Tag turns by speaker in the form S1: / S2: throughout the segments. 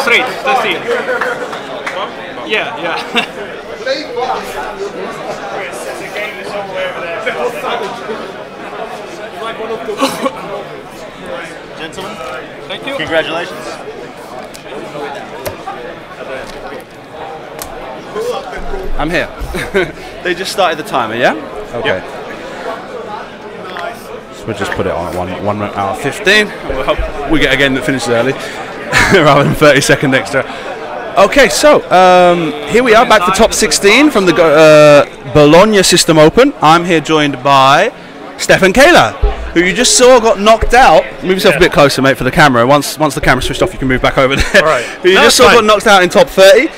S1: straight, Yeah, yeah.
S2: Gentlemen,
S1: Thank you.
S2: congratulations.
S3: I'm here. They just started the timer, yeah? Okay.
S1: Yep.
S3: So we'll just put it on at 1 hour 15. We'll hope we get a game that finishes early rather than 30-second extra. Okay, so here we are back to top 16 from the Bologna System Open. I'm here joined by Stefan Kayla, who you just saw got knocked out. Move yourself a bit closer, mate, for the camera. Once the camera's switched off, you can move back over there.
S1: All right.
S3: Who you just saw got knocked out in top 30.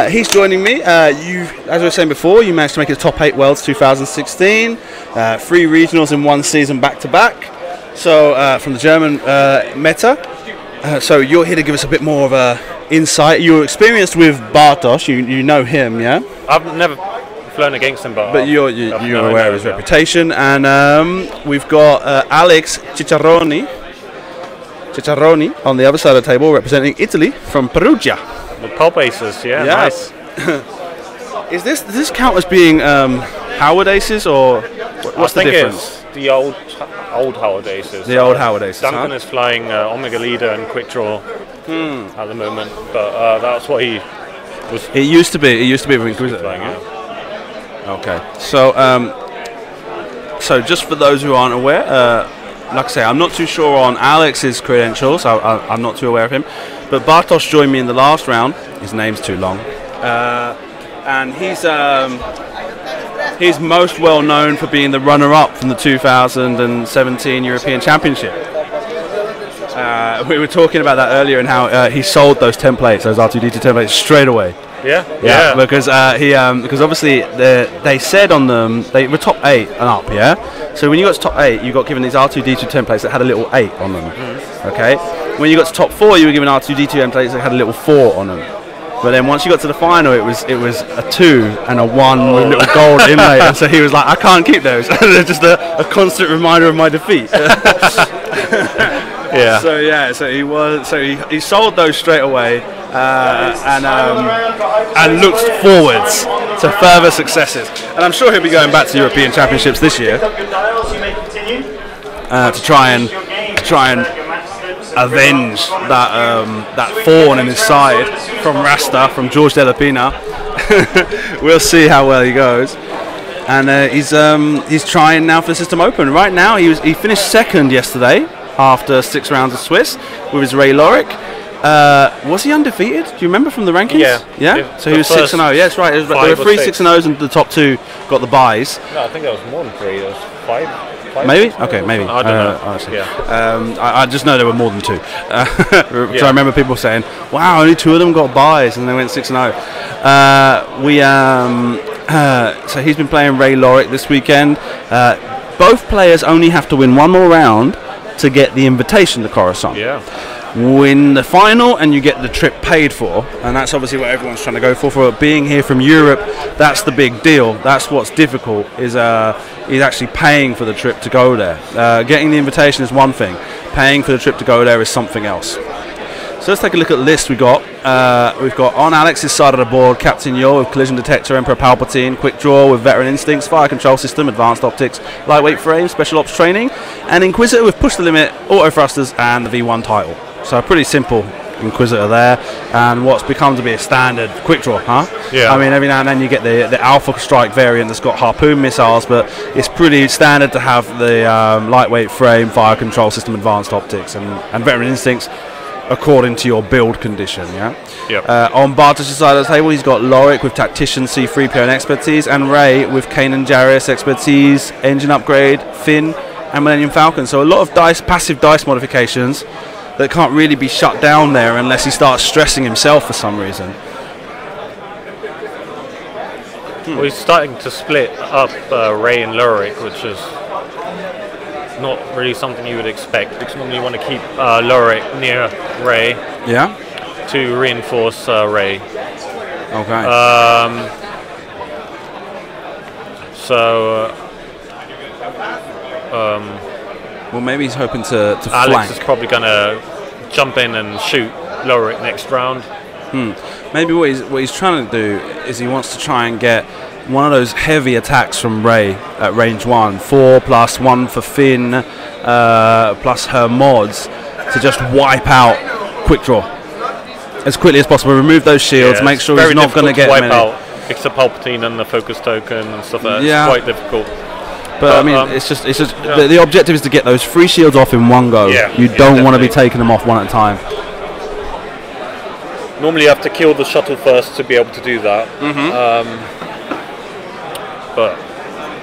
S3: He's joining me. You, as I was saying before, you managed to make it top 8 Worlds 2016. 3 regionals in 1 season back-to-back. So from the German meta. So you're here to give us a bit more of a insight. You're experienced with Bartosz. You know him, yeah?
S1: I've never flown against him, but
S3: you're aware of his reputation. And we've got Alex Ceccaroni on the other side of the table, representing Italy from Perugia.
S1: the pulp aces, nice.
S3: Does this count as being Howard aces, or what's the difference?
S1: It's the old Howard aces.
S3: The old Howard aces.
S1: Duncan is flying Omega Leader and Quick Draw at the moment, but that's what he was.
S3: It used to be with Inquisitor.
S1: Flying,
S3: Okay, so so just for those who aren't aware, like I say, I'm not too sure on Alex's credentials. I'm not too aware of him, but Bartosz joined me in the last round. His name's too long, and he's most well known for being the runner-up from the 2017 European Championship. We were talking about that earlier and how he sold those templates, those R2D2 templates, straight away.
S1: Yeah.
S3: Because because obviously they said on them they were top 8 and up, yeah. So when you got to top 8, you got given these R2D2 templates that had a little 8 on them. Okay. When you got to top 4, you were given R2D2 templates that had a little 4 on them. But then once you got to the final, it was a 2 and a 1 with a little gold inlay, and so he was like, I can't keep those. They're just a constant reminder of my defeat.
S1: Yeah.
S3: So he sold those straight away, and looked forwards to further successes. And I'm sure he'll be going back to European Championships this year to try and avenge that thorn in his side from Rasta, from George Della Pina. We'll see how well he goes. And he's trying now for the System Open. Right now, he finished second yesterday after 6 rounds of Swiss with his Ray Lorick. Was he undefeated? Do you remember from the rankings? Yeah. So he was 6-0. Yeah, that's right. There were 3 6-0s, and the top 2 got the buys.
S1: No, I think there was more than 3. There was 5.
S3: Maybe? Okay, maybe.
S1: I don't know.
S3: Honestly. I just know there were more than 2. So I remember people saying, wow, only 2 of them got buys, and they went 6-0. So he's been playing Ray Lorick this weekend. Both players only have to win 1 more round to get the invitation to Coruscant.
S1: Yeah.
S3: Win the final and you get the trip paid for, and that's obviously what everyone's trying to go for being here from Europe. That's the big deal. That's what's difficult, is actually paying for the trip to go there. Getting the invitation is one thing, paying for the trip to go there is something else. So let's take a look at the list we've got on Alex's side of the board, Captain Yor with Collision Detector, Emperor Palpatine, Quick Draw with Veteran Instincts, Fire Control System, Advanced Optics, Lightweight Frame, Special Ops Training, and Inquisitor with Push the Limit, Auto Thrusters, and the V1 title. So a pretty simple Inquisitor there, and what's become to be a standard Quick Draw, huh?
S1: Yeah.
S3: I mean, every now and then you get the Alpha Strike variant that's got harpoon missiles, but it's pretty standard to have the Lightweight Frame, Fire Control System, Advanced Optics, and Veteran Instincts, according to your build condition, yeah?
S1: Yep.
S3: On Bartosz's side of the table, he's got Lorick with Tactician, C3PO and Expertise, and Ray with Kanan Jarrus, Expertise, Engine Upgrade, Finn, and Millennium Falcon. So a lot of passive dice modifications that can't really be shut down there unless he starts stressing himself for some reason.
S1: Well, he's starting to split up Ray and Lorick, which is not really something you would expect, because normally you want to keep Lorick near Ray.
S3: Yeah.
S1: To reinforce Ray.
S3: Okay.
S1: Well,
S3: maybe he's hoping to
S1: Alex
S3: flank.
S1: is probably going to jump in and shoot Lorik next round.
S3: Maybe what he's trying to do is he wants to try and get one of those heavy attacks from Ray at range 1, 4 plus 1 for Finn, plus her mods, to just wipe out Quick Draw as quickly as possible. Remove those shields, make sure he's not going to get
S1: wipe
S3: many.
S1: out extra Palpatine and the focus token and stuff like that.
S3: Yeah.
S1: It's quite difficult.
S3: But I mean, it's just the objective is to get those 3 shields off in one go. You don't want to be taking them off one at a time.
S1: Normally you have to kill the shuttle first to be able to do that. But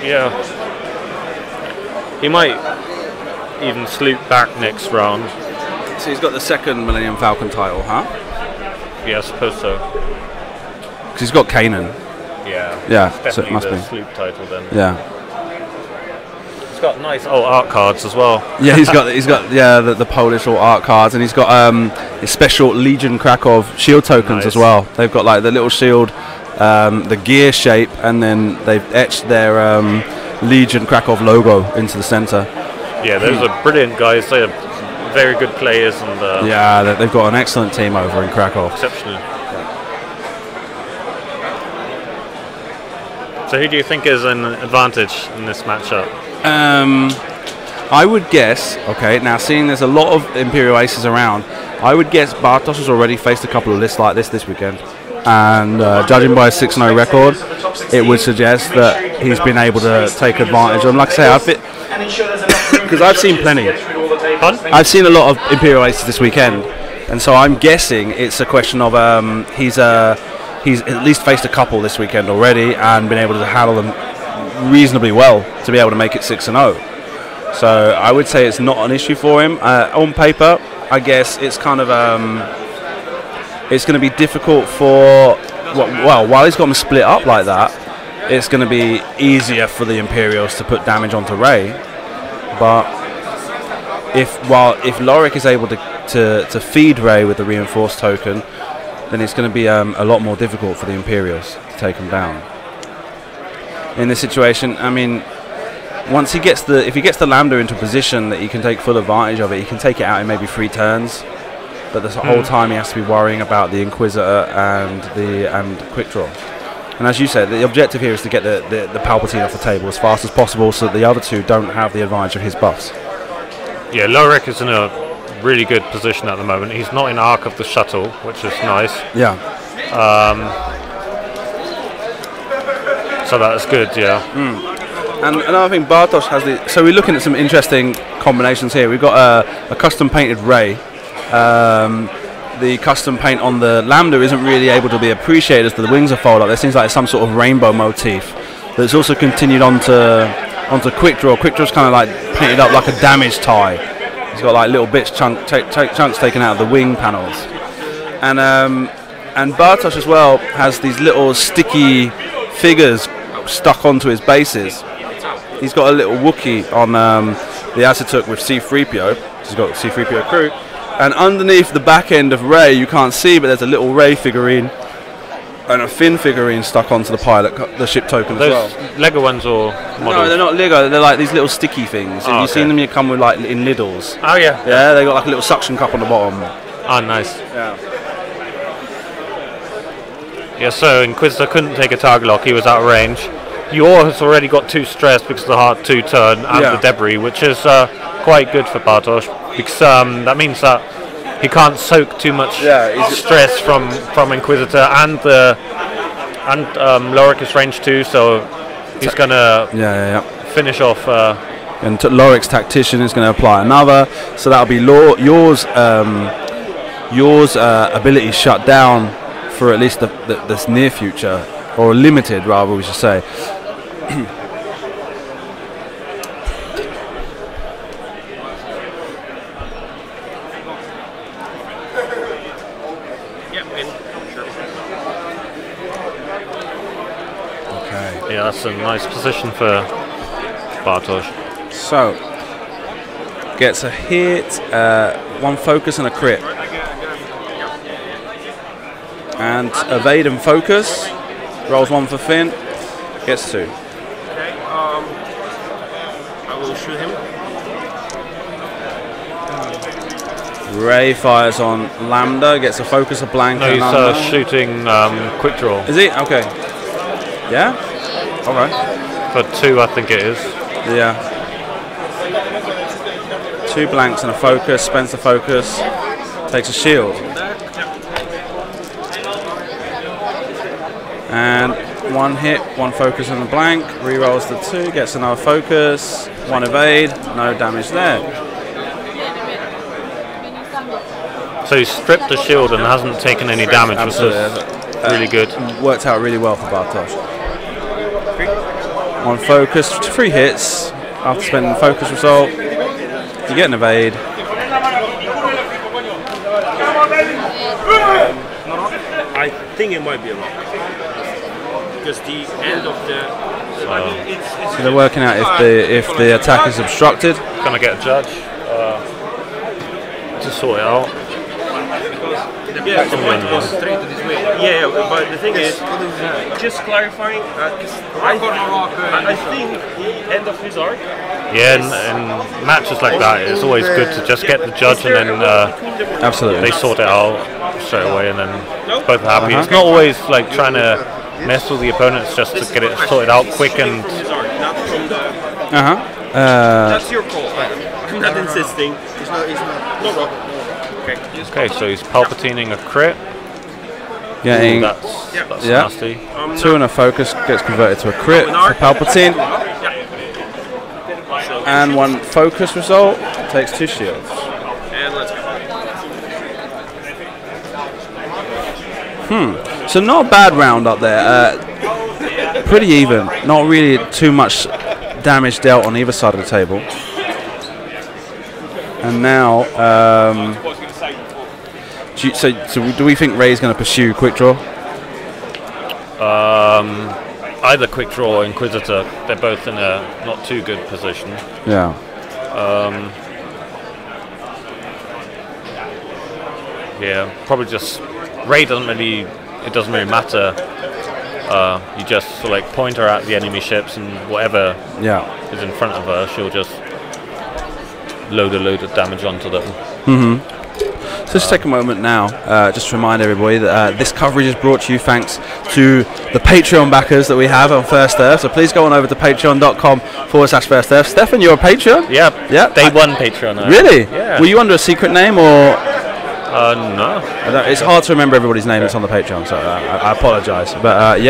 S1: yeah, he might even sloop back next round.
S3: So he's got the second Millennium Falcon title, huh?
S1: Yeah, I suppose so.
S3: Because he's got Kanan.
S1: Yeah,
S3: so it must be
S1: sloop title then.
S3: Yeah.
S1: He's got nice art cards as well.
S3: Yeah, he's got the Polish art cards, and he's got his special Legion Krakow shield tokens as well. They've got like the little shield, the gear shape, and then they've etched their Legion Krakow logo into the center.
S1: Yeah, those are brilliant guys. They are very good players, and
S3: they've got an excellent team over in Krakow.
S1: Exceptional. So who do you think is an advantage in this matchup?
S3: I would guess, okay, now seeing there's a lot of Imperial Aces around, I would guess Bartosz has already faced a couple of lists like this weekend. And judging by a 6-0 record, it would suggest that he's been able to take advantage of them. Like I say, because I've seen plenty. I've seen a lot of Imperial Aces this weekend, and so I'm guessing it's a question of he's at least faced a couple this weekend already and been able to handle them reasonably well to be able to make it 6-0. So I would say it's not an issue for him. On paper, I guess it's kind of it's going to be difficult for while he's got them split up like that, it's going to be easier for the Imperials to put damage onto Rey. But if Lorik is able to feed Rey with the reinforced token, then it's going to be a lot more difficult for the Imperials to take him down. In this situation, I mean, if he gets the Lambda into a position that he can take full advantage of it, he can take it out in maybe 3 turns. But the whole time he has to be worrying about the Inquisitor and Quick Draw. And as you said, the objective here is to get the Palpatine off the table as fast as possible, so that the other two don't have the advantage of his buffs. Yeah,
S1: Lorik is in a really good position at the moment. He's not in arc of the shuttle, which is nice.
S3: Yeah.
S1: So that's good, yeah.
S3: And another thing, Bartosz has the... So we're looking at some interesting combinations here. We've got a custom painted Rey. The custom paint on the Lambda isn't really able to be appreciated as the wings are folded up. There seems like some sort of rainbow motif. But it's also continued onto Quick Draw. Quick Draw's kind of like painted up like a damage tie. It's got like little bits, chunks taken out of the wing panels. And Bartosz as well has these little sticky figures stuck onto his bases. He's got a little Wookiee on the Asetuk with C-3PO. He's got C-3PO crew. And underneath the back end of Rey, you can't see, but there's a little Rey figurine and a Finn figurine stuck onto the pilot, the ship token as well.
S1: Those Lego ones or models?
S3: No, they're not Lego. They're like these little sticky things. Have you seen them? You come with like in Lidl's.
S1: Oh yeah.
S3: Yeah, they got like a little suction cup on the bottom.
S1: Oh, nice.
S3: Yeah.
S1: Yeah. So Inquisitor couldn't take a target lock. He was out of range. Yor has already got 2 stress because of the hard 2 turn and the debris, which is quite good for Bartosz, because that means that he can't soak too much stress from Inquisitor, and Lorik is range 2, so he's gonna finish off.
S3: And Lorik's Tactician is going to apply another, so that'll be Yor's ability shut down for at least this near future, or limited rather, we should say.
S1: Yeah, that's a nice position for Bartosz.
S3: So, gets a hit, 1 focus and a crit. And evade and focus. Rolls 1 for Finn. Gets 2.
S2: Okay, I will shoot him.
S3: Ray fires on Lambda, gets a focus, a blank.
S1: No, he's shooting quick draw.
S3: Is he? Okay. Yeah? Alright.
S1: For 2, I think it is.
S3: Yeah. 2 blanks and a focus, spends the focus, takes a shield. And 1 hit, 1 focus and a blank, re-rolls the 2, gets another focus, 1 evade, no damage there.
S1: So he stripped the shield and hasn't taken any damage, which is really good.
S3: Worked out really well for Bartosz. 1 focus, 3 hits, after spending the focus result, you get an evade.
S2: I think it might be a rock. Because the end of the...
S3: So they're working out if the attack is obstructed.
S1: Gonna get a judge to sort it out.
S2: Yeah, the point was straight to this way. Yeah, but the thing is, just clarifying, I think the end of his arc.
S1: Yeah, and matches like that, it's always good to just get the judge and then
S3: absolutely
S1: they sort it out straight away, and then both are happy. It's not always like trying to mess with the opponents just to get it sorted out quick and.
S2: That's your call. I'm not insisting. It's not. No rock.
S1: Okay, so he's palpatining a crit.
S3: Getting
S1: that's nasty.
S3: 2 and a focus gets converted to a crit for Palpatine. And 1 focus result takes 2 shields.
S2: And let's
S3: go. So not a bad round up there. Pretty even. Not really too much damage dealt on either side of the table. And now, so do we think Ray's going to pursue quick draw?
S1: Either quick draw or Inquisitor. They're both in a not too good position.
S3: Yeah.
S1: Yeah, probably just Ray doesn't really. It doesn't really matter. You just sort of like point her at the enemy ships, and whatever is in front of her, she'll just load of damage onto them.
S3: So just take a moment now, just to remind everybody that this coverage is brought to you thanks to the Patreon backers that we have on First Earth. So please go on over to patreon.com/First Earth. Stefan, you're a Patreon?
S1: Yeah. Day 1 Patreon.
S3: Really?
S1: Yeah.
S3: Were you under a secret name or?
S1: No.
S3: It's hard to remember everybody's name that's on the Patreon, so I apologise. But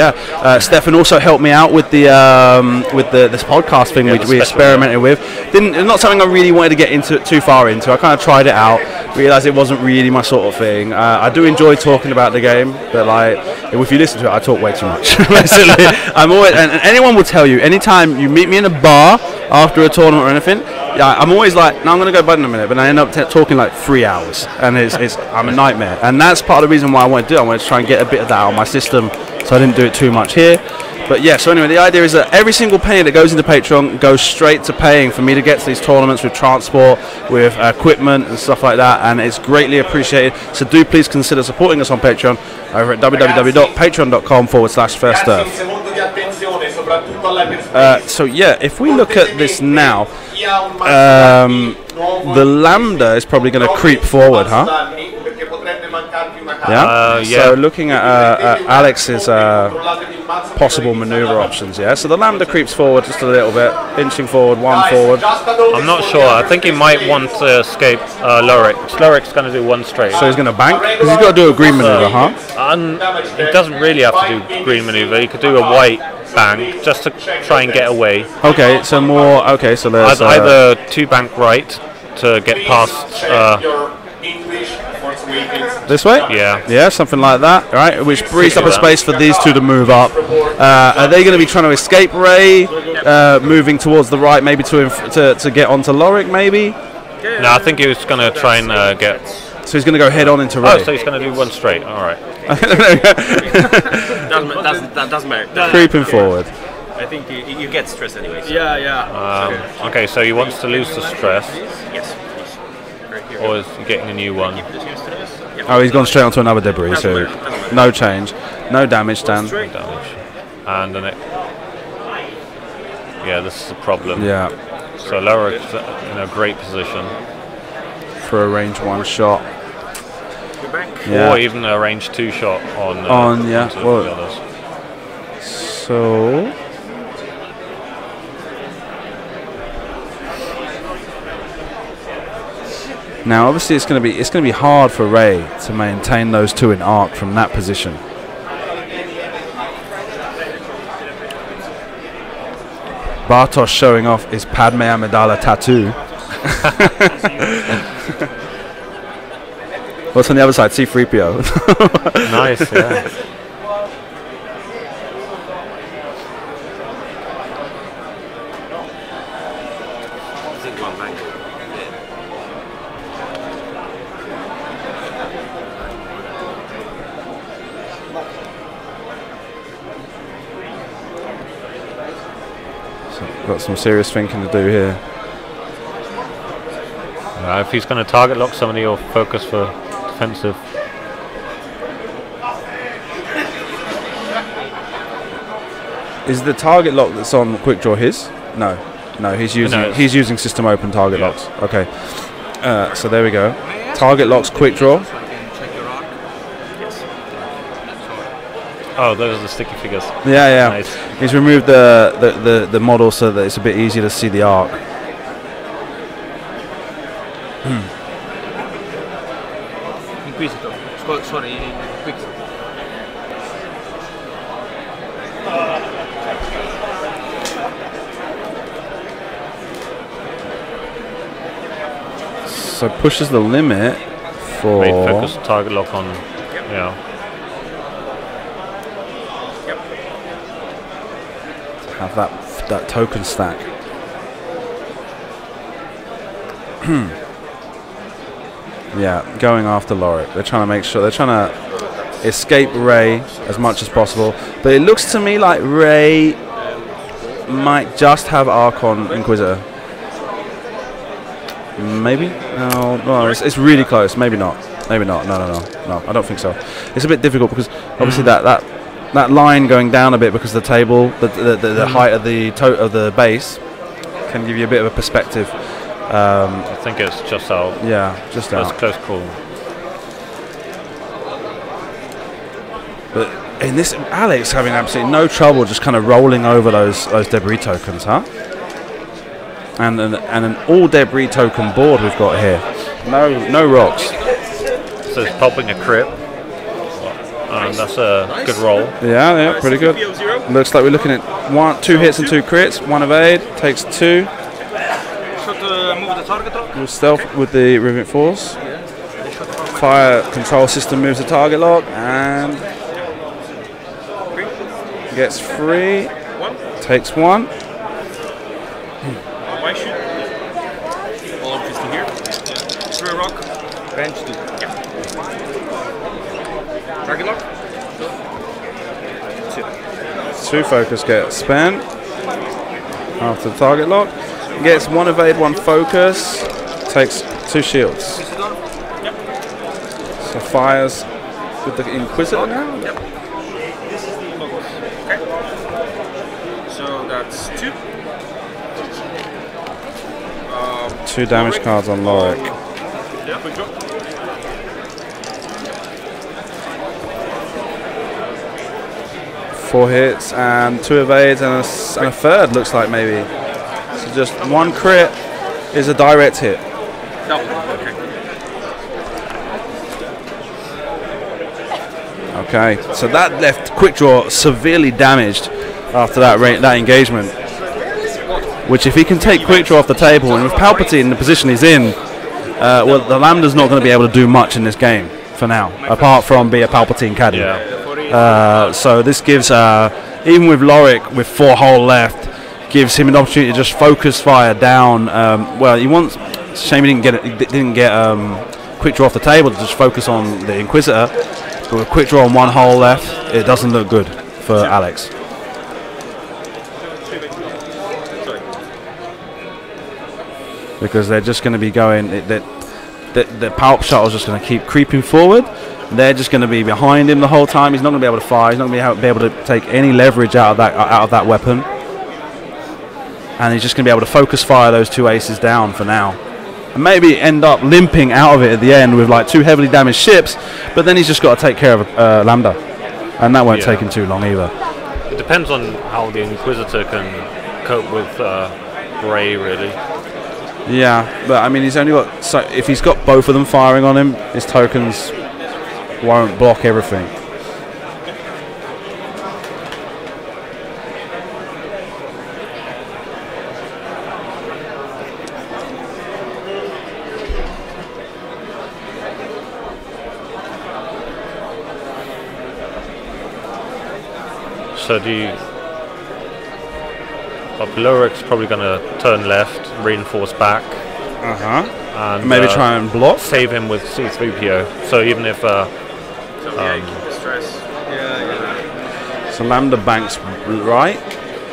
S3: Stefan also helped me out with this podcast thing we experimented with. Not something I really wanted to get too far into. I kind of tried it out, realised it wasn't really my sort of thing. I do enjoy talking about the game, but like if you listen to it, I talk way too much. Basically, I'm always and anyone will tell you. Anytime you meet me in a bar after a tournament or anything, I'm always like, no, I'm going to go bud in a minute, but I end up talking like 3 hours, and I'm a nightmare. And that's part of the reason why I wanted to do it. I wanted to try and get a bit of that out of my system, so I didn't do it too much here. But yeah, so anyway, the idea is that every single penny that goes into Patreon goes straight to paying for me to get to these tournaments with transport, with equipment and stuff like that, and it's greatly appreciated. So do please consider supporting us on Patreon over at www.patreon.com/First Earth. So yeah, if we look at this now, the Lambda is probably going to creep forward, huh? Yeah. So looking at Alex's possible maneuver options, so the Lambda creeps forward just a little bit, inching forward, 1 forward.
S1: I'm not sure. I think he might want to escape Lorik. Lorik's going to do 1 straight.
S3: So he's going to bank? Because he's got to do a green maneuver, huh?
S1: He doesn't really have to do green maneuver. He could do a white bank just to try and get away.
S3: Okay, so more. Okay, so there's
S1: either 2 bank right to get past.
S3: This way?
S1: Yeah,
S3: something like that, right? Which frees up a space for these 2 to move up. Are they going to be trying to escape Ray, moving towards the right, maybe to get onto Lorik, maybe?
S1: No, I think he was going to try and get.
S3: So he's going to go head on into Ray.
S1: Oh, so he's going to do 1 straight. All right.
S2: that doesn't matter.
S3: Creeping forward.
S2: I think you get stress anyways.
S1: Okay, so he wants to lose the stress.
S2: Yes.
S1: Or is he getting a new one?
S3: Oh, he's gone straight onto another debris, so no change. No damage, Dan.
S1: No damage. And then this is a problem.
S3: Yeah.
S1: So Lorik's in a great position.
S3: for a range 1 shot.
S1: Yeah. Or even a range 2 shot on
S3: yeah. Well, the others. So now obviously it's going to be hard for Ray to maintain those 2 in arc from that position. Bartosz showing off his Padme Amidala tattoo. What's on the other side? C-3PO.
S1: Nice, yeah.
S3: So got some serious thinking to do here.
S1: If he's going to target lock somebody, he'll focus for defensive.
S3: Is the target lock that's on quick draw his? No, he's using system open target locks. Okay, so there we go. Target locks quick draw.
S1: Oh, those are the sticky figures.
S3: Yeah.
S1: Nice. He's
S3: removed the model so that it's a bit easier to see the arc.
S2: Sorry, quick.
S3: So pushes the limit for.
S1: Wait, focus target lock on. Yeah.
S3: Have that token stack. Yeah, going after Lorik. They're trying to make sure, they're trying to escape Ray as much as possible. But it looks to me like Ray might just have arc on Inquisitor. Maybe? No, it's really close. Maybe not. No, I don't think so. It's a bit difficult because obviously that line going down a bit because of the table, the height of the base can give you a bit of a perspective.
S1: I think it's just out.
S3: Yeah, just out.
S1: That's close call.
S3: But in this, Alex having absolutely no trouble just kind of rolling over those debris tokens, huh? And an all debris token board we've got here. No rocks.
S1: So it's popping a crit. And that's a good roll.
S3: Yeah, pretty good. Looks like we're looking at 2 hits and 2 crits. 1 evade, takes 2. With stealth with the Rivet Force. Fire control system moves the target lock and gets 3. Takes 1.
S2: Bench 2. Target lock.
S3: 2 focus gets spent after the target lock. Gets 1 evade, 1 focus. Takes 2 shields. So fires with the Inquisitor now.
S2: Yep. Okay. So that's 2.
S3: 2 damage cards on Lorik. 4 hits and 2 evades and a third, looks like maybe. So just 1 crit is a direct hit.
S2: No.
S3: Okay, so that left quick draw severely damaged after that engagement. Which, if he can take quick draw off the table, and with Palpatine in the position he's in, well, the Lambda's not going to be able to do much in this game for now, apart from be a Palpatine caddy.
S1: Yeah.
S3: So this gives, even with Lorik with 4 hull left, gives him an opportunity to just focus fire down. Well, he wants. It's a shame he didn't get quick draw off the table to just focus on the Inquisitor. But with quick draw on 1 hull left, it doesn't look good for Alex. Because they're just going to be going. The Palp Shuttle's just going to keep creeping forward. They're just going to be behind him the whole time. He's not going to be able to fire. He's not going to be able to take any leverage out of that weapon. And he's just going to be able to focus fire those 2 aces down for now. and maybe end up limping out of it at the end with like 2 heavily damaged ships. But then he's just got to take care of Lambda, and that won't take him too long either.
S1: It depends on how the Inquisitor can cope with Ray, really.
S3: Yeah, but I mean, he's only got, so if he's got both of them firing on him, his tokens won't block everything.
S1: So Lurik's probably going to turn left, reinforce back. And
S3: maybe try and block.
S1: Save him with C3PO. So even if
S2: stress.
S3: So Lambda banks right,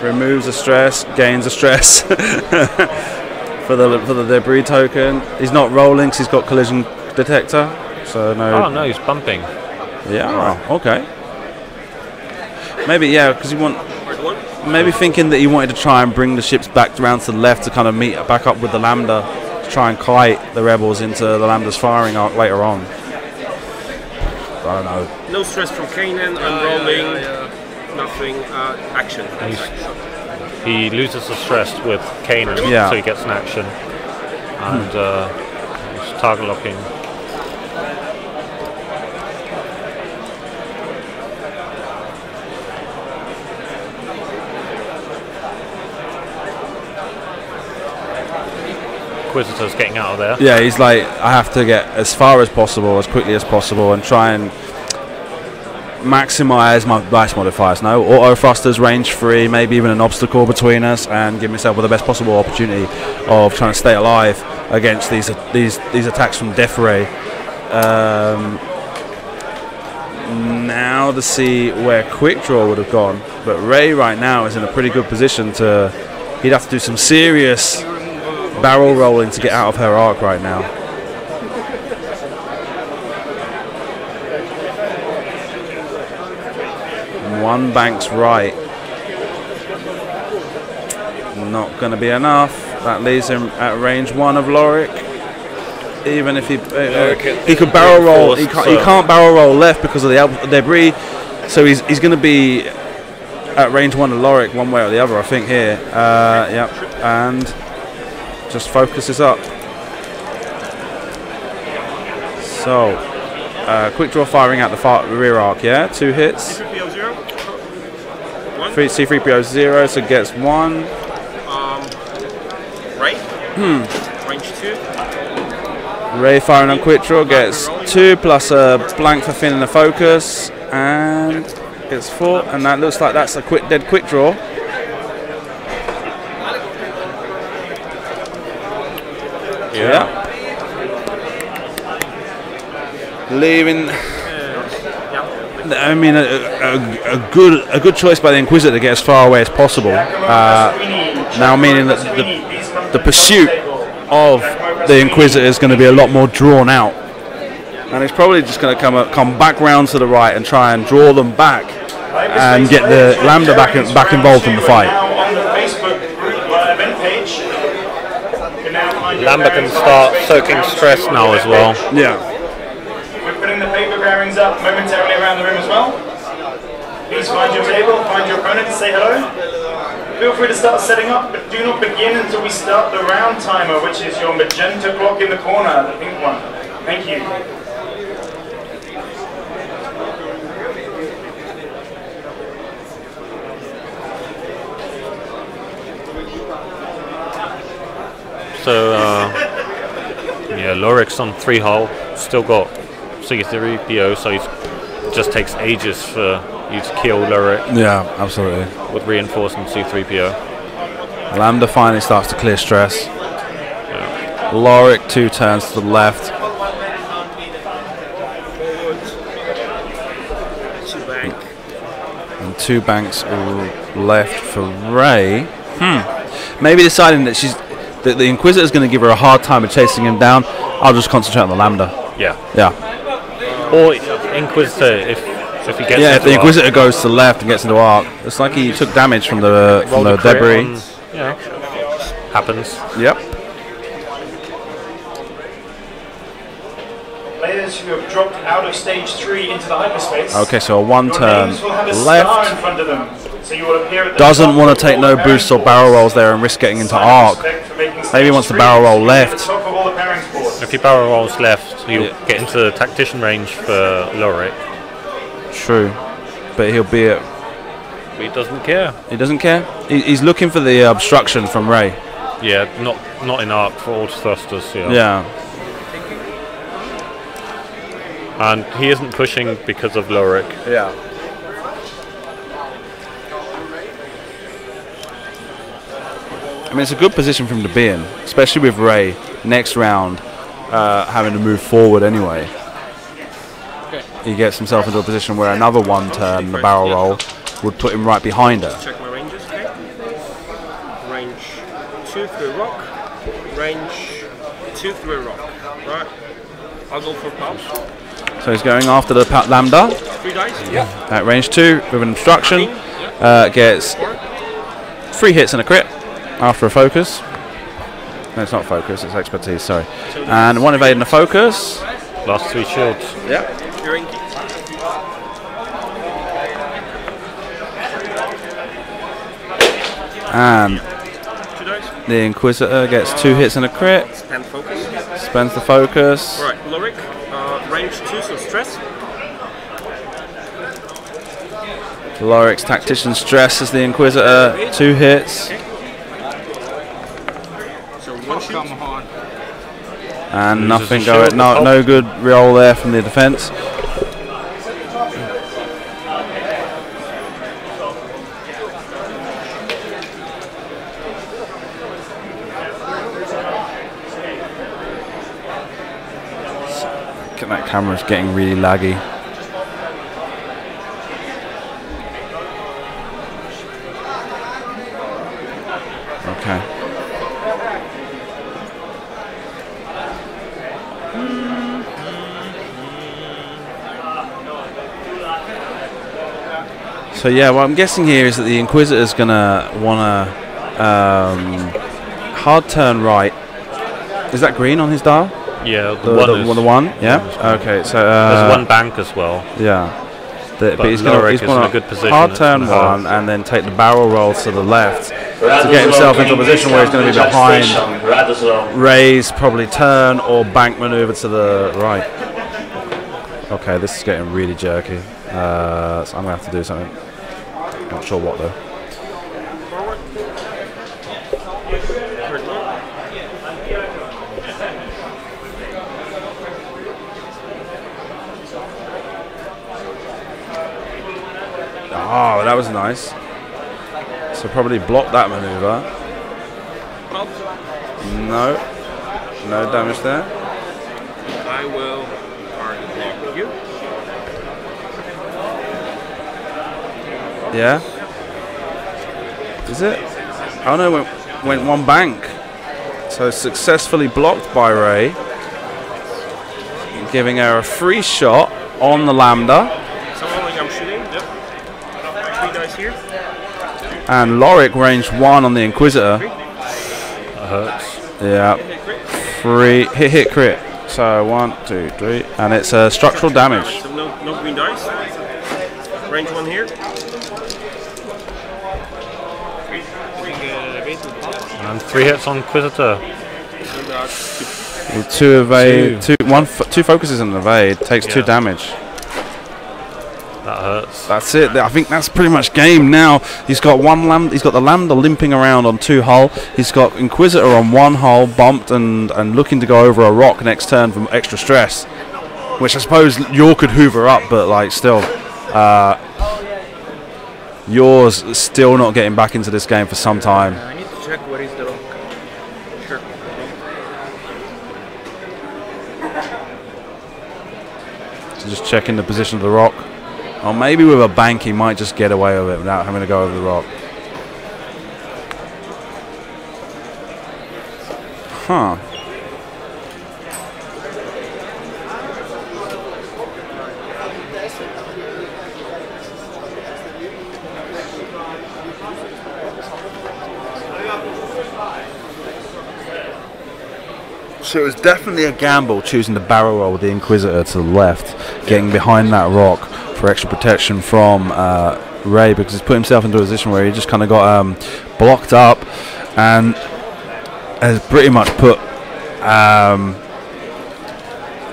S3: removes the stress, gains the stress for the debris token. He's not rolling because he's got collision detector. So no.
S1: Oh no, he's bumping.
S3: Yeah. Okay. Maybe because maybe thinking that he wanted to try and bring the ships back around to the left to kind of meet back up with the Lambda to try and kite the rebels into the Lambda's firing arc later on. I don't know.
S2: No stress from Kanan, unrolling, nothing, action.
S1: He loses the stress with Kanan, so he gets an action. And he's target locking. Inquisitor's getting out of there.
S3: Yeah, he's like, I have to get as far as possible, as quickly as possible, and try and maximize my blast modifiers. No, auto thrusters, range 3, maybe even an obstacle between us, and give myself with the best possible opportunity of trying to stay alive against these attacks from Death Ray. Now to see where Quick Draw would have gone, but Ray right now is in a pretty good position to. He'd have to do some serious barrel rolling to get out of her arc right now. One banks right. Not going to be enough. That leaves him at range 1 of Lorik. Even if he could barrel roll, he can't barrel roll left because of the debris. So he's going to be at range 1 of Lorik one way or the other, I think here. Yep, and just focuses up. So, quick draw firing out the rear arc, 2 hits. C3PO 0, so gets 1.
S2: Ray? Range 2.
S3: Ray firing on quick draw gets 2 plus a blank for Finn and a focus, and gets 4, and that looks like that's a dead quick draw. Yeah. Leaving. I mean, a good choice by the Inquisitor to get as far away as possible. Now, meaning that the pursuit of the Inquisitor is going to be a lot more drawn out, and it's probably just going to come back round to the right and try and draw them back and get the Lambda back involved in the fight.
S1: Lambda can start soaking stress now as well.
S3: Yeah.
S4: We're putting the paper bearings up momentarily around the room as well. Please find your table, find your opponent, say hello. Feel free to start setting up, but do not begin until we start the round timer, which is your magenta clock in the corner, the pink one. Thank you.
S1: So, Lorik's on 3 hull, still got C3PO, so it just takes ages for you to kill Lorik.
S3: Yeah, absolutely.
S1: With reinforcing C3PO.
S3: Lambda finally starts to clear stress. Yeah. Lorik 2 turns to the left. And 2 banks left for Ray. Maybe deciding that the Inquisitor is going to give her a hard time of chasing him down. I'll just concentrate on the Lambda.
S1: Yeah.
S3: Yeah.
S1: Or Inquisitor if he gets.
S3: Yeah, if the Inquisitor goes to the left and gets into arc, it's like he took damage from the debris.
S1: Happens.
S3: Yep.
S4: players who have dropped out of stage 3 into the hyperspace.
S3: Okay, so a one
S4: Your
S3: turn
S4: names will have a star
S3: left.
S4: in front of them. So you will appear at the
S3: Doesn't
S4: top
S3: want
S4: of
S3: to take
S4: all
S3: no
S4: the
S3: boosts or
S4: pairing
S3: barrel
S4: boards.
S3: rolls there and risk getting into
S4: Sign of
S3: arc.
S4: respect for making
S3: Maybe
S4: stage
S3: he wants the
S4: 3,
S3: barrel roll
S4: so you will be at
S3: left.
S4: the top of all the pairings boards.
S1: If he barrel rolls left, he'll get into tactician range for Lorik.
S3: True, but he'll be at.
S1: But he doesn't care.
S3: He doesn't care. He's looking for the obstruction from Ray.
S1: Yeah, not in arc for all thrusters.
S3: Yeah.
S1: And he isn't pushing because of Lorik.
S3: Yeah. I mean, it's a good position for him to be in, especially with Ray next round having to move forward anyway. He gets himself into a position where another one turn, the barrel roll, would put him right behind her.
S2: Check my ranges, okay? Range 2 through rock. Range 2 through rock. Right. I'll go for pops.
S3: So he's going after the lambda
S2: 3 dice.
S3: at range 2 with an obstruction. Gets 3 hits and a crit after a focus. No, it's not focus, it's expertise, sorry. And 1 evade and a focus.
S1: Last 3 shields.
S3: Yeah.
S2: You're in key.
S3: And
S2: 2 dice.
S3: the Inquisitor gets 2 hits and a crit.
S2: Spend focus.
S3: Spends the focus.
S2: Right, Lorik, range 2, so stress.
S3: Lorik's Tactician stresses the Inquisitor. 2 hits.
S2: So 1 shield.
S3: And
S1: Loses
S3: nothing
S1: his
S3: going.
S1: shield.
S3: No good roll there from the defense. That camera's getting really laggy. Okay. So yeah, what I'm guessing here is that the Inquisitor's gonna wanna hard turn right. Is that green on his dial?
S1: Yeah,
S3: The one? Yeah. Okay, so
S1: there's 1 bank as well.
S3: Yeah. But he's
S1: Lorik is in
S3: going
S1: a good
S3: to
S1: position.
S3: hard
S1: It's
S3: turn
S1: gonna
S3: 1 and then take the barrel roll to the left to get himself into a position where he's going to be behind Ray's probably turn or bank maneuver to the right. Okay, this is getting really jerky. So I'm going to have to do something. Not sure what though.
S2: Forward. Forward low.
S3: Oh, that was nice. So probably block that maneuver.
S2: Pop.
S3: No. No damage there.
S2: I will target block you.
S3: Yeah. Is it? Oh no, went 1 bank. So successfully blocked by Ray. Giving her a free shot on the lambda.
S2: So only I'm shooting. Yep. 3 dice here.
S3: And Lorik range 1 on the Inquisitor.
S1: That hurts.
S3: Yeah. 3 hit crit. So 1, 2, 3. And it's structural damage.
S2: So no green dice. Range 1 here.
S1: And 3 hits on Inquisitor.
S3: With 2 evade, 2 focuses and an evade. Takes 2 damage.
S1: That hurts.
S3: That's it. I think that's pretty much game now. He's got He's got the lambda limping around on 2 hull. He's got Inquisitor on 1 hull, bumped and looking to go over a rock next turn for extra stress. Which I suppose Yor could hoover up, but like still, Yor's still not getting back into this game for some time.
S2: I need to check what is the rock. Sure.
S3: So just checking the position of the rock. Or maybe with a bank he might just get away with it without having to go over the rock. Huh. So it was definitely a gamble choosing the barrel roll with the Inquisitor to the left, getting behind that rock for extra protection from Ray, because he's put himself into a position where he just kind of got blocked up and has pretty much put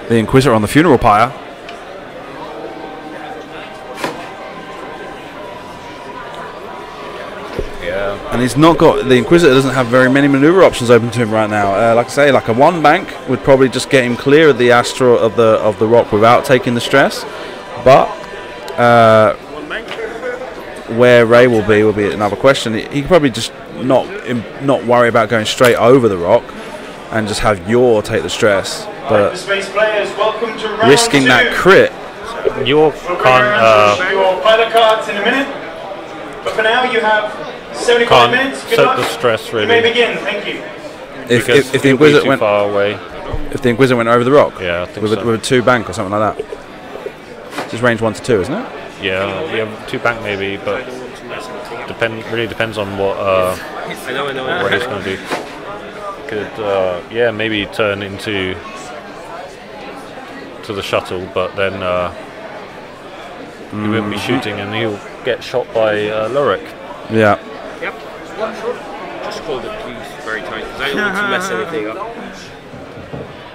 S3: the Inquisitor on the funeral pyre. And he's not got, the Inquisitor doesn't have very many maneuver options open to him right now. Like I say, like a one bank would probably just get him clear of the Astro of the rock without taking the stress. But where Ray will be another question. He could probably just not worry about going straight over the rock and just have Yor take the stress. But risking that crit.
S1: Yor can't.
S4: Your pilot cards in a minute. But for now, you have 75 minutes. Good luck.
S1: The stress really.
S4: You may begin. Thank you.
S3: If the Inquisitor went
S1: far away.
S3: If the Inquisitor went over the rock.
S1: Yeah, I think
S3: with
S1: so.
S3: with a 2 bank or something like that. It's range 1 to 2, isn't it?
S1: Yeah, 2 bank maybe, but really depends on what Ray's going to do. Could maybe turn into the shuttle, but then he won't be shooting and he'll get shot by Lorik.
S3: Yeah.
S2: Yep. Just hold it, please, very tight, because I don't want to mess anything up.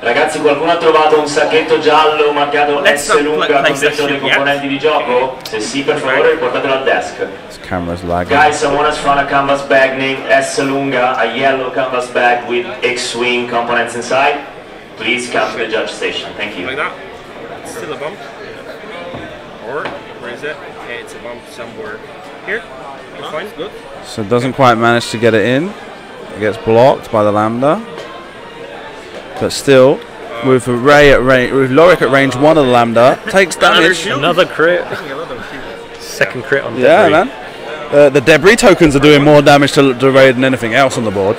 S5: Ragazzi, qualcuno ha trovato un sacchetto giallo marcato S lunga con dentro dei componenti di gioco? Se sì, per favore, riportatelo al desk.
S3: This camera's lagging.
S5: Guys, someone has found a canvas bag named S lunga, a yellow canvas bag with X-wing components inside. Please come to the judge station. Thank you.
S2: Like that. It's still a bump. Or, where is it? Okay, it's a bump somewhere here. You're fine, good.
S3: So it doesn't quite manage to get it in. It gets blocked by the Lambda. But still, with Lorik at range 1 of the Lambda, takes damage.
S1: Another crit. Second crit on debris.
S3: Yeah, man. The debris tokens are doing more damage to Ray than anything else on the board.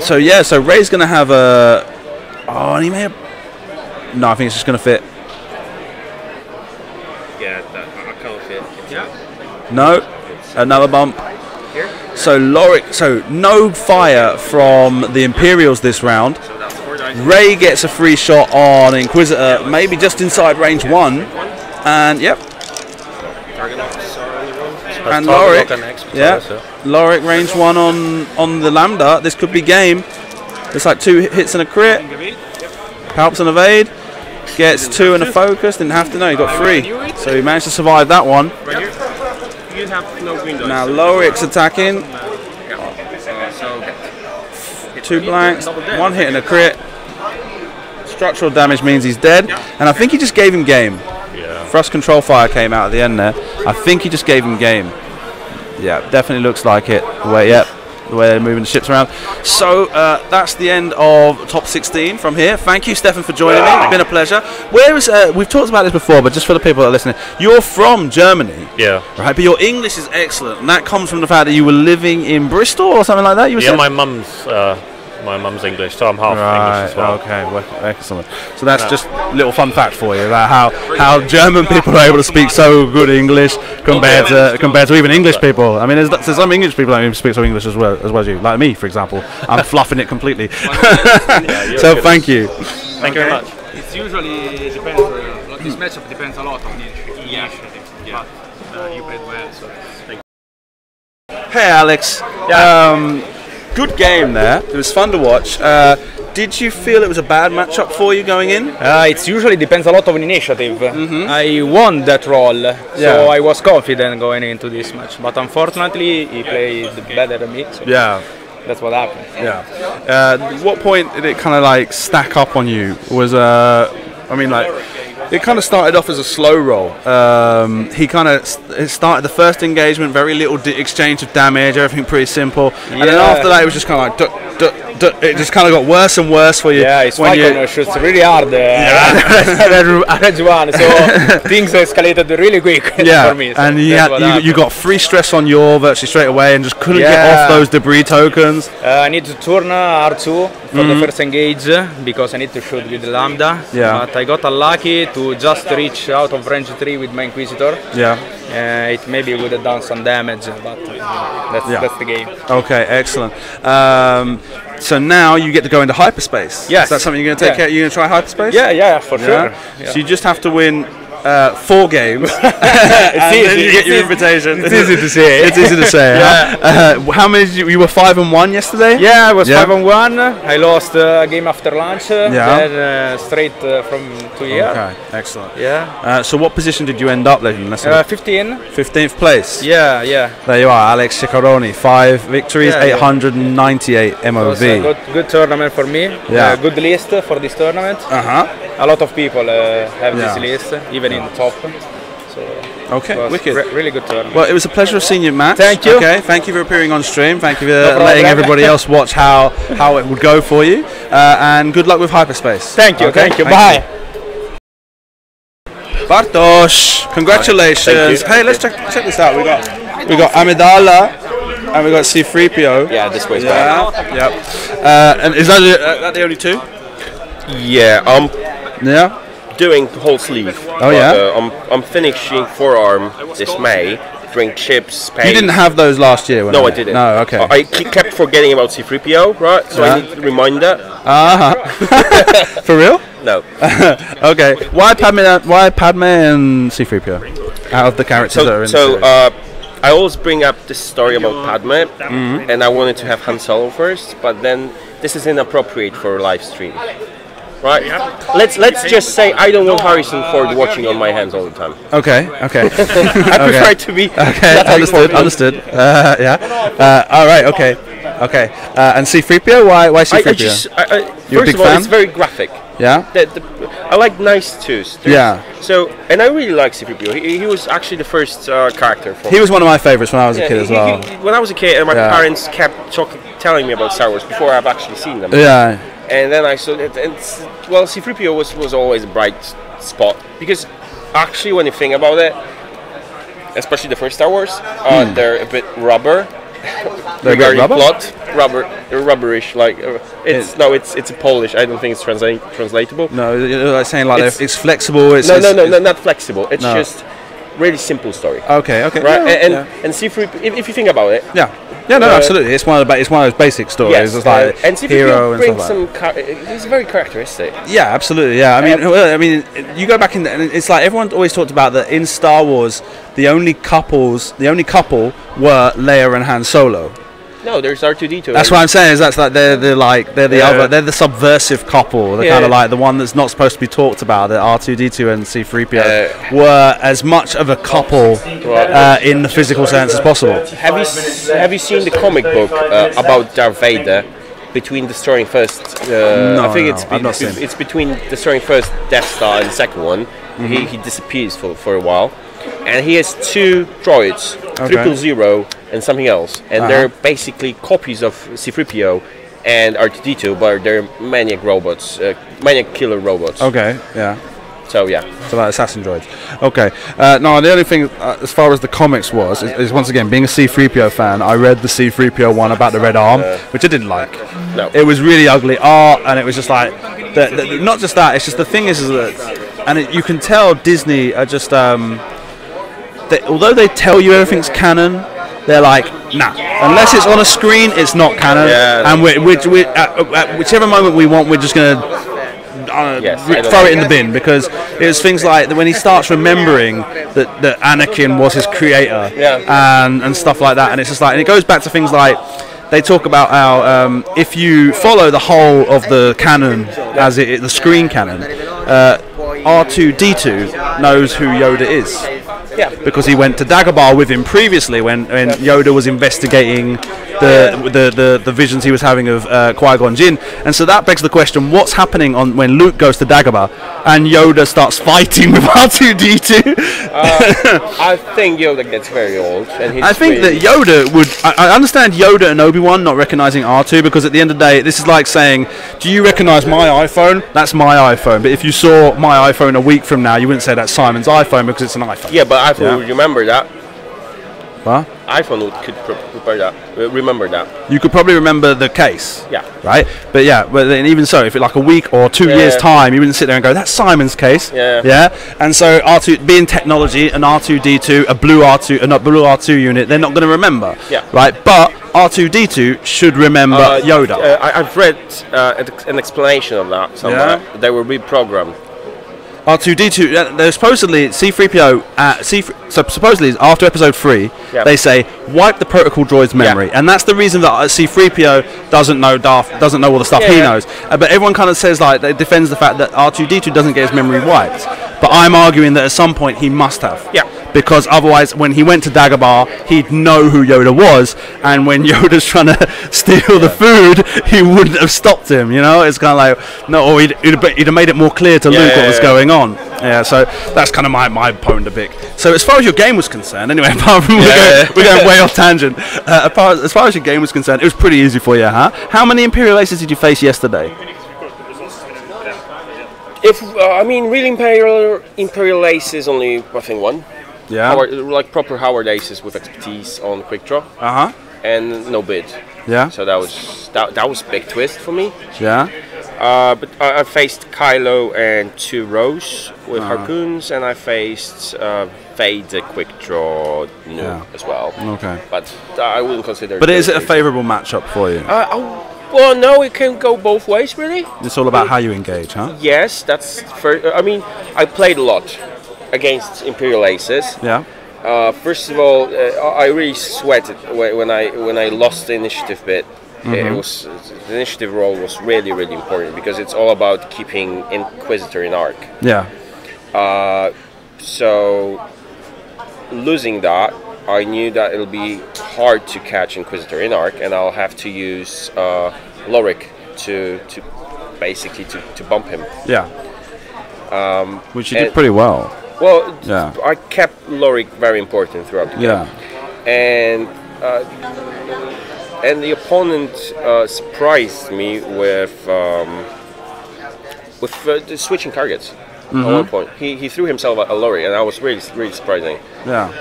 S3: So Ray's going to have a... Oh, and he may have... No, I think it's just going to fit.
S2: Yeah, I can't fit. Yeah.
S3: No, another bump. So Lorik, no fire from the Imperials this round. Ray gets a free shot on Inquisitor, maybe just inside range 1. And yep. And Lorik, Lorik range 1 on the Lambda. This could be game. It's like 2 hits and a crit. Helps and evade. Gets 2 and a focus. Didn't have to know. He got 3. So he managed to survive that one.
S2: You have no windows.
S3: Now Lorik's attacking. 2 blanks. 1 hit and a crit. Structural damage means he's dead. And I think he just gave him game. Thrust control fire came out at the end there. I think he just gave him game. Yeah, definitely looks like it. The way they're moving the ships around. So that's the end of top 16 from here. Thank you, Stefan, for joining me. It's been a pleasure. We've talked about this before, but just for the people that are listening, you're from Germany.
S1: Yeah.
S3: Right, but your English is excellent, and that comes from the fact that you were living in Bristol or something like that. You were saying?
S1: My mum's English, so I'm half English as well.
S3: Okay, well, excellent. So that's just a little fun fact for you about how German people are able to speak so good English compared to even English people. I mean, there's some English people that even speak so English as well as you, like me, for example. I'm fluffing it completely. So thank you.
S1: Thank you very much.
S6: It usually depends. This matchup depends a lot on the initiative. But you played well, so thank you.
S3: Hey, Alex. Good game there. It was fun to watch. Did you feel it was a bad matchup for you going in?
S6: It usually depends a lot on initiative. I won that role, so I was confident going into this match. But unfortunately, he played better than me. So that's what happened.
S3: Yeah. What point did it kind of like stack up on you? Was it kind of started off as a slow roll. It started the first engagement, very little exchange of damage, everything pretty simple. And then after that, it was just kind of like, it just kind of got worse and worse for you.
S6: Yeah, it's shoots really hard. At one, so things escalated really quick for me. So
S3: and you got 3 stress on your virtually straight away and just couldn't get off those debris tokens.
S6: I need to turn R2 for the first engage because I need to shoot with the Lambda.
S3: Yeah.
S6: But I got unlucky to just reach out of range 3 with my Inquisitor.
S3: Yeah.
S6: It maybe would have done some damage, but that's the game.
S3: Okay, excellent. So now you get to go into hyperspace.
S6: Yes.
S3: Is that something you're going to take care? You're going to try hyperspace?
S6: Yeah, for sure. Yeah.
S3: So you just have to win 4 games.
S6: It's easy.
S3: Then you get your invitation.
S6: It's easy to say.
S3: It's easy to say.
S6: Yeah.
S3: How many? You were 5-1 yesterday.
S6: Yeah, I was 5-1. I lost a game after lunch. Then straight from 2 years.
S3: Okay, excellent.
S6: Yeah.
S3: So what position did you end up in? 15th place.
S6: Yeah.
S3: There you are, Alex Ceccaroni. 5 victories, 898 MOV.
S6: It was a good tournament for me.
S3: Yeah.
S6: Good list for this tournament. A lot of people have this list, even in the top. So
S3: okay, wicked.
S6: Really good tournament.
S3: Well, it was a pleasure of seeing you, Matt.
S6: Thank you.
S3: Okay, thank you for appearing on stream. Thank you for letting everybody else watch how it would go for you. And good luck with hyperspace.
S6: Thank you.
S3: Okay?
S6: Thank you. Bye.
S3: Bartosz, congratulations. Hey, let's check this out. We got Amidala and we got C3PO.
S7: Yeah, this way's better.
S3: Yep. And is that the only 2?
S7: Yeah,
S3: Yeah.
S7: doing the whole sleeve.
S3: Oh yeah.
S7: I'm finishing forearm this May. Doing chips, paint.
S3: You didn't have those last year.
S7: No, I didn't.
S3: No, okay.
S7: I kept forgetting about C3PO, right? So I need to remind that.
S3: For real?
S7: No.
S3: Okay. Why Padme and C3PO? Out of the characters that are in the series?
S7: I always bring up this story about Padme, and I wanted to have Han Solo first, but then this is inappropriate for a live stream. Right. Let's just say I don't want Harrison Ford watching on my hands all the time.
S3: Okay.
S7: I prefer to be.
S3: Okay. Understood. All right. Okay. And C3PO. Why C3PO?
S7: You're a big fan? It's very graphic.
S3: Yeah.
S7: I like nice twos.
S3: Yeah.
S7: So, and I really like C3PO. He was actually the first character.
S3: He was one of my favorites when I was a kid as well.
S7: When I was a kid, and my parents kept telling me about Star Wars before I've actually seen them.
S3: Yeah.
S7: And then I saw it, and C3PO was always a bright spot because actually, when you think about it, especially the first Star Wars, they're a bit rubber. Regarding plot, rubberish. Like it's a Polish. I don't think it's translatable.
S3: No, you're like saying like it's flexible.
S7: No, not flexible. It's just really simple story.
S3: Okay.
S7: Right, and C3PO. If you think about it.
S3: Yeah, no, absolutely. It's one of those basic stories.
S7: Yes,
S3: it's like
S7: and
S3: hero and
S7: brings
S3: stuff like
S7: he's very characteristic.
S3: Yeah, absolutely. Yeah, I mean, you go back in, and it's like everyone always talked about that in Star Wars. The only couple were Leia and Han Solo.
S7: No, there's R2-D2.
S3: That's what I'm saying. Is that's like they're the subversive couple. They're kind of like the one that's not supposed to be talked about. That R2-D2 and C3PO were as much of a couple in the physical sense as possible.
S7: Have you seen the comic book about Darth Vader? Between destroying first, I think it's between destroying first Death Star and the second one. He disappears for a while. And he has 2 droids, 000 and something else, and they're basically copies of C3PO and R2-D2, but they're maniac robots, maniac killer robots.
S3: Okay, yeah.
S7: So yeah.
S3: So like assassin droids. Okay. No, the only thing as far as the comics is once again being a C3PO fan. I read the C3PO one about the red arm, which I didn't like.
S7: No.
S3: It was really ugly art, and it was just like not just that. It's just the thing is that, and you can tell Disney are just. Although they tell you everything's canon, they're like, nah. Unless it's on a screen, it's not canon. Yeah, and at whichever moment we want, we're just going to throw it in the bin, because it was things like when he starts remembering that Anakin was his creator and stuff like that. And it's just like, and it goes back to things like, they talk about how if you follow the whole of the canon as the screen canon, R2-D2 knows who Yoda is. Yeah. Because he went to Dagobah with him previously when Yoda was investigating the visions he was having of Qui-Gon Jinn, and so that begs the question: what's happening when Luke goes to Dagobah and Yoda starts fighting with R2-D2?
S7: I think Yoda gets very old, and
S3: I think that Yoda would. I understand Yoda and Obi-Wan not recognizing R2, because at the end of the day, this is like saying, "Do you recognize my iPhone? That's my iPhone." But if you saw my iPhone a week from now, you wouldn't say that's Simon's iPhone because it's an iPhone.
S7: Yeah, but I would remember that.
S3: What?
S7: iPhone could prepare that, remember that.
S3: You could probably remember the case.
S7: Yeah.
S3: Right? But yeah, but then even so, if it's like a week or 2 years' time, you wouldn't sit there and go, that's Simon's case.
S7: Yeah.
S3: Yeah? And so R2, being technology, an R2-D2, a blue R2 unit, they're not going to remember.
S7: Yeah.
S3: Right? But R2-D2 should remember Yoda.
S7: I've read an explanation of that somewhere.
S3: Yeah.
S7: They were reprogrammed.
S3: R2-D2, they're supposedly C-3PO. So supposedly after Episode 3, they say wipe the protocol droid's memory, and that's the reason that C-3PO doesn't know doesn't know all the stuff he knows. But everyone kind of says they defends the fact that R2-D2 doesn't get his memory wiped. But I'm arguing that at some point he must have.
S7: Yeah.
S3: Because otherwise, when he went to Dagobah, he'd know who Yoda was, and when Yoda's trying to steal the food, he wouldn't have stopped him. You know, it's kind of like or he'd have made it more clear to Luke what was going on. Yeah, so that's kind of my point to pick. So as far as your game was concerned, anyway, apart from we're going way off tangent. As far as your game was concerned, it was pretty easy for you, huh? How many Imperial Aces did you face yesterday?
S7: Real Imperial Ace is only, I think, one.
S3: Yeah.
S7: Like proper Howard Aces with expertise on quick draw. And no bid.
S3: Yeah.
S7: So that was a big twist for me.
S3: Yeah.
S7: But I faced Kylo and 2 Rose with harpoons, and I faced Vader quick draw as well.
S3: Okay.
S7: But I wouldn't consider.
S3: But is it a favourable matchup for you?
S7: Well, no, it can go both ways, really.
S3: It's all about how you engage, huh?
S7: Yes, that's. I played a lot against Imperial Aces.
S3: Yeah.
S7: First of all, I really sweated when I lost the initiative bit. It was the initiative roll was really important because it's all about keeping Inquisitor in arc.
S3: Yeah.
S7: So losing that, I knew that it'll be hard to catch Inquisitor in arc, and I'll have to use Lorik to basically to bump him.
S3: Yeah. Which you did pretty well.
S7: Well, I kept Lorik very important throughout the game. And the opponent surprised me with switching targets. At one point, he threw himself at Lorik, and that was really surprising.
S3: Yeah.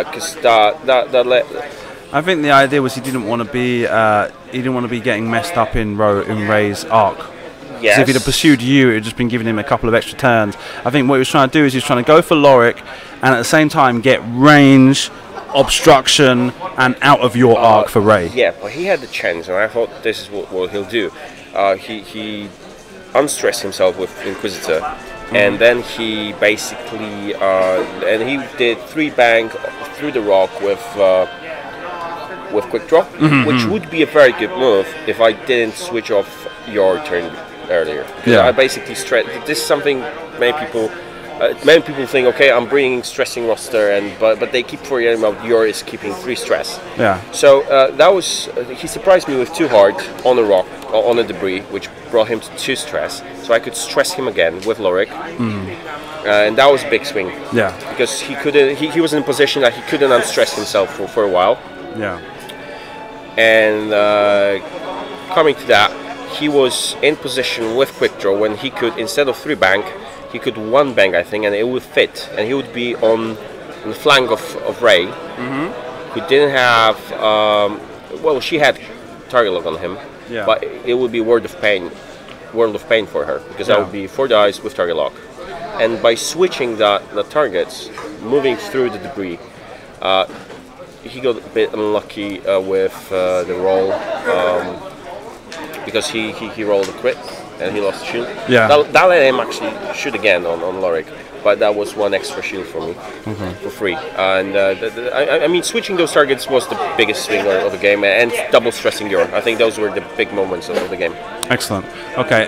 S7: Because that let.
S3: I think the idea was he didn't want to be getting messed up in Rey's arc.
S7: Yes.
S3: If he'd have pursued you, it would have just been giving him a couple of extra turns. I think what he was trying to do is he was trying to go for Lorik, and at the same time get range, obstruction, and out of your arc for Rey.
S7: Yeah, but he had the chance, and I thought this is what he'll do. He unstressed himself with Inquisitor, and then he basically and he did 3 bang through the rock with quick draw, which would be a very good move if I didn't switch off your turn earlier. I basically this is something many people think, okay, I'm bringing stressing roster, but they keep forgetting about yours keeping 3 stress.
S3: Yeah.
S7: So he surprised me with 2 hard on a rock, on a debris, which brought him to 2 stress. So I could stress him again with Lorik, and that was a big swing.
S3: Yeah.
S7: Because he couldn't. He was in a position that he couldn't unstress himself for a while.
S3: Yeah.
S7: And coming to that, he was in position with quick draw when he could, instead of 3 bang, he could 1 bang, I think, and it would fit, and he would be on the flank of Rey, who didn't have. She had target lock on him, but it would be world of pain for her, because that would be 4 dice with target lock, and by switching the targets, moving through the debris, he got a bit unlucky with the roll. Because he rolled a crit and he lost a shield.
S3: Yeah.
S7: That let him actually shoot again on Lorik, but that was 1 extra shield for me for free. And I mean, switching those targets was the biggest swing of the game, and double stressing your. I think those were the big moments of the game.
S3: Excellent. Okay.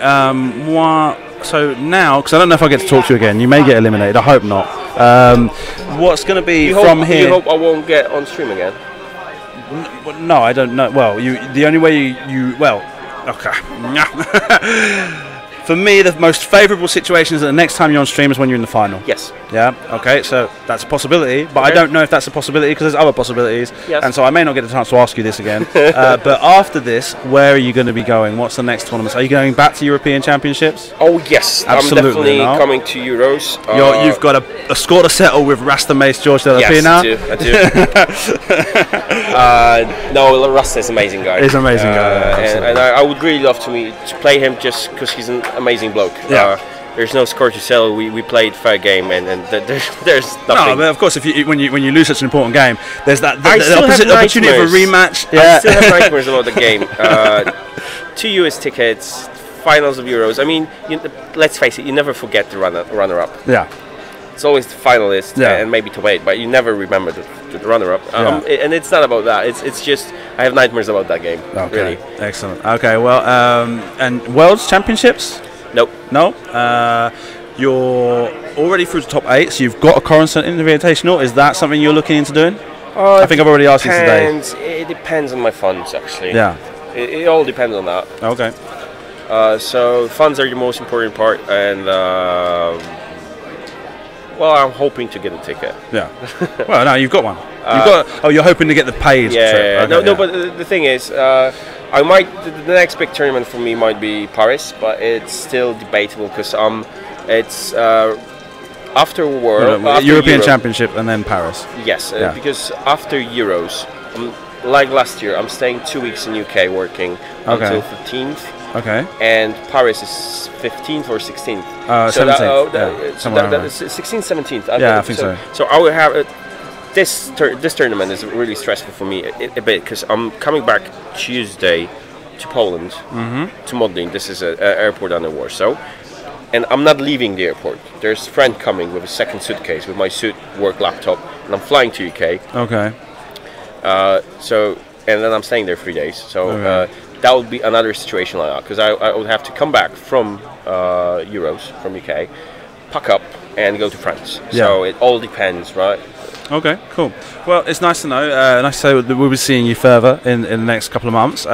S3: So now, because I don't know if I get to talk to you again, you may get eliminated. I hope not. What's going to be from here?
S7: You hope I won't get on stream again?
S3: No, I don't know. Well, the only way you okay. For me, the most favourable situation is that the next time you're on stream is when you're in the final.
S7: Yes.
S3: Yeah. Okay. So that's a possibility, but I don't know if that's a possibility because there's other possibilities, and so I may not get the chance to ask you this again. But after this, where are you going to be going? What's the next tournament? Are you going back to European Championships?
S7: Oh yes,
S3: absolutely.
S7: I'm definitely coming to Euros.
S3: You've got a score to settle with Rasta Mace George De La Pina.
S7: Yes, I do. No, Rasta is an amazing guy.
S3: He's an amazing guy,
S7: and I would really love to play him just because he's an amazing bloke.
S3: Yeah.
S7: There's no score to settle. We played fair game, and there's nothing.
S3: No, but of course, when you lose such an important game, there's the opportunity for a rematch.
S7: I still have nightmares about the game. 2 US tickets, finals of Euros. I mean, let's face it, you never forget the runner-up.
S3: Yeah.
S7: It's always the finalist and maybe top 8, but you never remember the runner-up. And it's not about that. It's just I have nightmares about that game.
S3: Okay.
S7: Really.
S3: Excellent. Okay. Well, and World's Championships?
S7: Nope.
S3: No. You're already through the top 8, so you've got a Coruscant Invitational. Is that something you're looking into doing? I think I've already asked you today.
S7: It depends on my funds, actually.
S3: Yeah.
S7: It all depends on that.
S3: Okay.
S7: So funds are the most important part, and well, I'm hoping to get a ticket.
S3: Yeah. Well, no, you've got one. You're hoping to get the paid trip.
S7: Yeah. Okay, no, but the thing is, I might. The next big tournament for me might be Paris, but it's still debatable because it's after World, after
S3: European Championship, and then Paris.
S7: Yes, because after Euros, like last year, I'm staying 2 weeks in UK working until 15th.
S3: Okay.
S7: And Paris is 15th or 16th.
S3: 17th.
S7: 16th, 17th.
S3: I think so.
S7: So I will have this tournament is really stressful for me a bit because I'm coming back Tuesday to Poland to Modlin. This is an airport under Warsaw, and I'm not leaving the airport. There's a friend coming with a second suitcase with my work laptop, and I'm flying to UK.
S3: Okay.
S7: And then I'm staying there 3 days. So. That would be another situation like that because I would have to come back from Euros from UK, pack up and go to France.
S3: Yeah.
S7: So it all depends, right?
S3: Okay, cool. Well, it's nice to know. Nice to say that we'll be seeing you further in the next couple of months.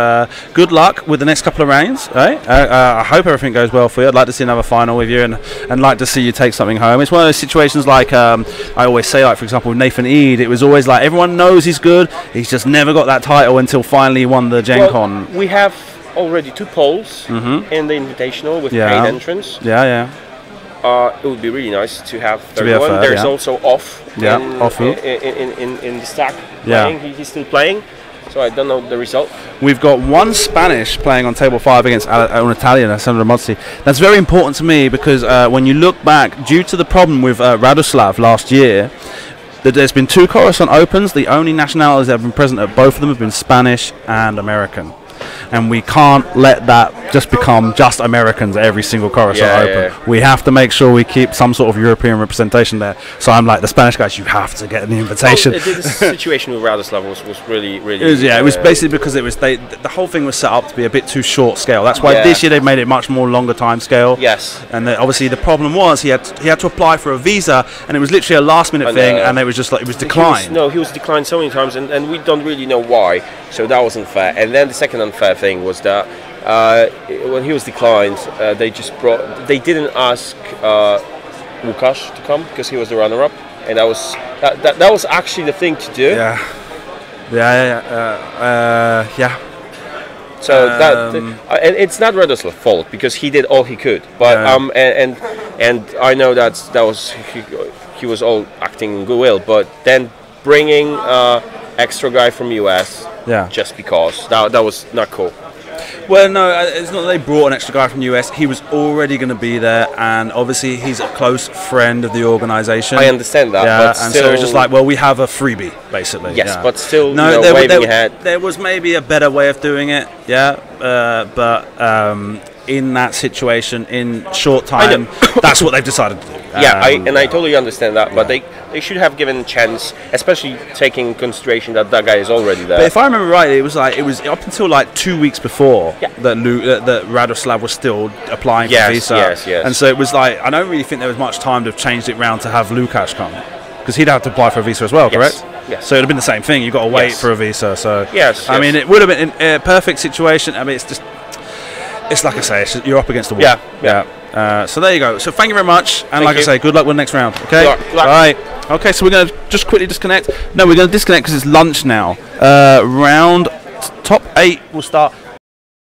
S3: Good luck with the next couple of rounds. Right? I hope everything goes well for you. I'd like to see another final with you and like to see you take something home. It's one of those situations like I always say, like for example, with Nathan Eade, it was always like everyone knows he's good. He's just never got that title until finally he won the Gen Con.
S7: We have already 2 poles in the Invitational with paid entrance.
S3: Yeah.
S7: It would be really nice to have third one. There's also Off in the stack playing. He's still playing, so I don't know the result.
S3: We've got one Spanish playing on table 5 against an Italian, Alessandro Mozzi. That's very important to me because when you look back, due to the problem with Radoslav last year, that there's been 2 Coruscant Opens. The only nationalities that have been present at both of them have been Spanish and American. And we can't let that just become just Americans at every single Coruscant Open. Yeah. We have to make sure we keep some sort of European representation there. So I'm like, the Spanish guys, you have to get an invitation.
S7: Well, the situation with Radoslav was really...
S3: It was basically because the whole thing was set up to be a bit too short scale. That's why this year they've made it much more longer time scale.
S7: Yes.
S3: And obviously the problem was he had to apply for a visa, and it was literally a last minute thing, and it was just like, it was declined.
S7: He was declined so many times, and we don't really know why. So that was unfair. And then the second unfair thing was that when he was declined, they didn't ask Łukasz to come because he was the runner-up, and that was actually the thing to do. So and it's not Radoslav's fault because he did all he could, but and I know that was he was all acting goodwill, but then bringing extra guy from US just because that was not cool.
S3: Well, no, it's not that they brought an extra guy from the US. He was already going to be there, and obviously he's a close friend of the organisation.
S7: I understand that, but
S3: and
S7: still,
S3: so it's just like, well, we have a freebie, basically.
S7: Yes, but still,
S3: waving your hand. There was maybe a better way of doing it, but in that situation, in short time, that's what they've decided to do.
S7: I totally understand that, but they should have given a chance, especially taking into consideration that guy is already there.
S3: But if I remember right, it was up until like 2 weeks before that Radoslav was still applying for visa.
S7: Yes.
S3: And so it was like, I don't really think there was much time to have changed it round to have Łukasz come, because he'd have to apply for a visa as well, correct?
S7: Yes.
S3: So it'd have been the same thing. You've got to wait for a visa. So
S7: yes.
S3: I mean, it would have been a perfect situation. I mean, it's just it's like I say, you're up against the wall. Yeah. So there you go. So thank you very much, and like I say, good luck with the next round. Okay.
S7: Good luck.
S3: All right. Okay. So we're going to just quickly disconnect. No, we're going to disconnect because it's lunch now. Round top 8 will start.